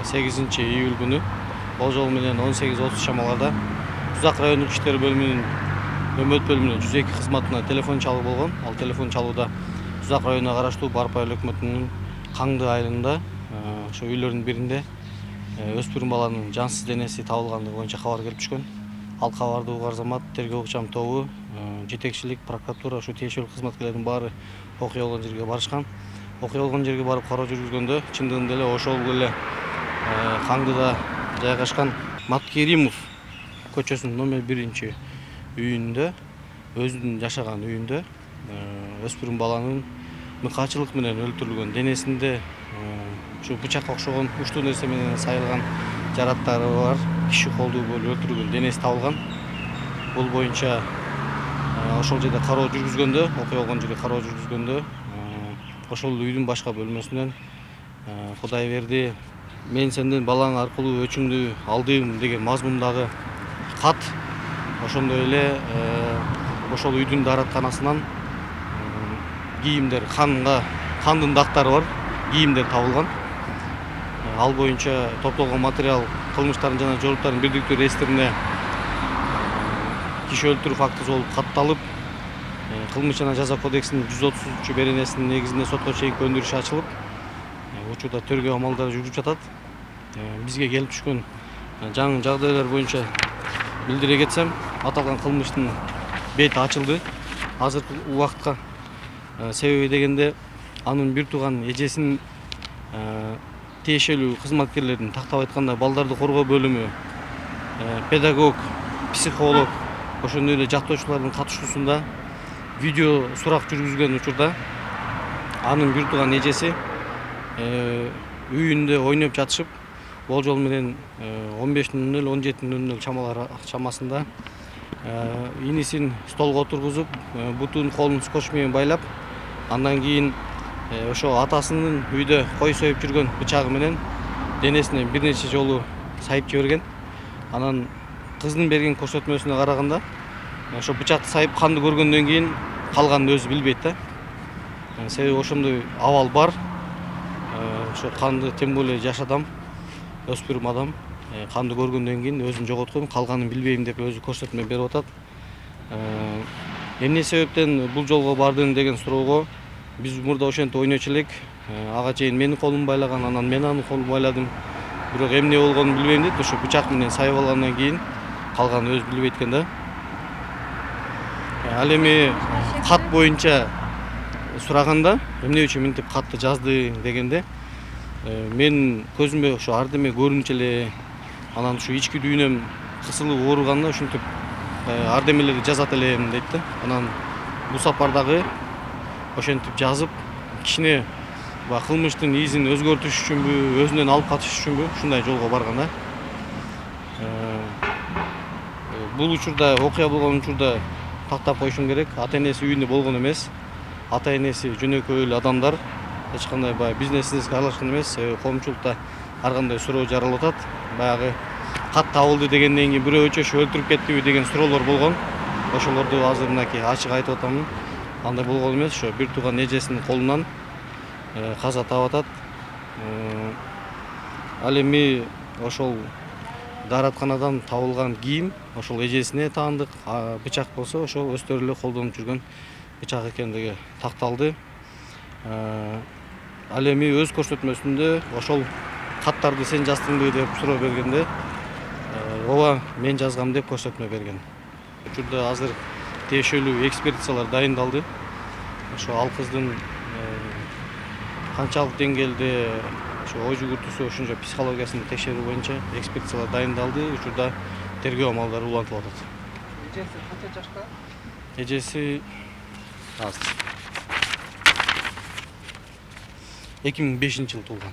8-июль күнү болжол менен 18:30 чамаларда Тузак райондук иштер бөлүмүнүн өмөт бөлүмүнүн 102 кызматына телефон чалуу болгон. Ал телефон чалууда Тузак районуна караштуу Барып айыл өкмөтүнүн Каңды айылында ошо үйлөрдүн биринде өспүрүм баланын жансыз денеси табылгандыгы боюнча кабар келип түшкөн. Ал кабарды угар замат тергөө ыкчам тобу, жетекчилик, прокуратура, ушу тиешелүү кызматкерлердин баары окуя болгон жерге барышкан. Окуя болгон жерге барып кароо жүргүзгөндө чындыгында эле ошол эле Каңдыда жайгашкан Маткеримов көчөсүнүн номер 1-үйүндө, өзүнүн жашаган үйүндө өспүрүм баланын мыкаачылык менен өлтүрүлгөн, денесинде ушу бычакка окшогон уштуу нерсе менен сайылган жараттары бар, киши колдуу болуп өлтүрүлгөн денеси табылган. Бул боюнча ошол жерде кароо жүргүзгөндө, окуя болгон жерге кароо жүргүзгөндө ошол үйдүн башка бөлмөсүнөн Кудай берди, мен сенден балаң аркылуу өчүңдү алдым деген мазмундагы кат, ошондой эле ошол үйдүн дааратканасынан кийимдер, кандын дактары бар кийимдер табылган. Ал боюнча топтолгон материал кылмыштардын жана жооптардын бирдиктүү реестрине киши өлтүрүү фактысы болуп катталып, кылмыш жана жаза кодексинин 130 беренесинин негизинде сотко чейинки өндүрүш ачылып, учурда тергөө амалдары жүрүп жатат. Бизге келип түшкөн жаңы жагдайлар боюнча билдире кетсем, аталган кылмыштын бети ачылды. Азыркы убакытка себеби дегенде анын бир тууган эжесин тиешелүү кызматкерлердин, тактап айтканда балдарды коргоо бөлүмү, педагог, психолог, ошондой эле жактоочулардын катышуусунда видео сурак жүргүзгөн учурда анын бир тууган эжеси үйүндө ойноп жатышып, болжол менен 15:00-17:00 чамасында инисин столго отургузуп, бутун колун скотч менен байлап, андан кийин ошо атасынын үйдө кой союп жүргөн бычагы менен денесине бир нече жолу сайып жиберген. Анан кыздын берген көрсөтмөсүнө караганда, ошо бычакты сайып канды көргөндөн кийин калганын өзү билбейт да. Себеби ошондой абал бар. Ошо канды, тем более жаш адам, өспүрүм адам канды көргөндөн кийин өзүн жоготкон, калганын билбейм деп өзү көрсөтмө берип атат. Эмне себептен бул жолго бардың деген суроого биз мурда ошентип ойночу элек. Ага чейин менин колумду байлаган, анан мен анын колун байладым. Бирок эмне болгонун билбейм дейт. Ошо бычак менен сайып алгандан кийин калганын өзү билбейт экен да. Ал эми кат боюнча сураганда, эмне үчүн мынтип катты жазды дегенде, мен көзүмө ошо ардеме көрүнчү эле, анан ушу ички дүйнөм кысылып ооруганда ушинтип ардемелерди жазат элем дейт да. Анан бул сапардагы ошентип жазып, кичине кылмыштын изин өзгөртүш үчүнбү, өзүнөн алып катыш үчүнбү ушундай жолго барган да. Бул учурда, окуя болгон учурда тактап коюшум керек, ата энеси үйүндө болгон эмес. Ата энеси жөнөкөй эле адамдар, эч кандай бизнесинизге аралашкан эмес. Коомчулукта ар кандай суроо жаралып атат. Баягы кат табылды дегенден кийин бирөө өчөшүп өлтүрүп кеттиби деген суроолор болгон. Ошолорду азыр мынакей ачык айтып атамын. Андай болгон эмес, ошо бир тууган эжесинин колунан каза таап атат. Ал эми ошол дааратканадан табылган кийим ошол эжесине таандык, бычак болсо ошол өздөрү эле колдонуп жүргөн бычак экендиги такталды. Ал эми өз көрсөтмөсүндө ошол каттарды сен жаздыңбы деп суроо бергенде, ооба мен жазгам деп көрсөтмө берген. Учурда азыр тиешелүү экспертизалар дайындалды. Ошо ал кыздын канчалык деңгээлде ой жүгүртүүсү, ошончо психологиясын текшерүү боюнча экспертизалар дайындалды. Учурда тергөө амалдары улантылып атат. Эжеси канча жашта? Эжеси 2005-жылы туулган.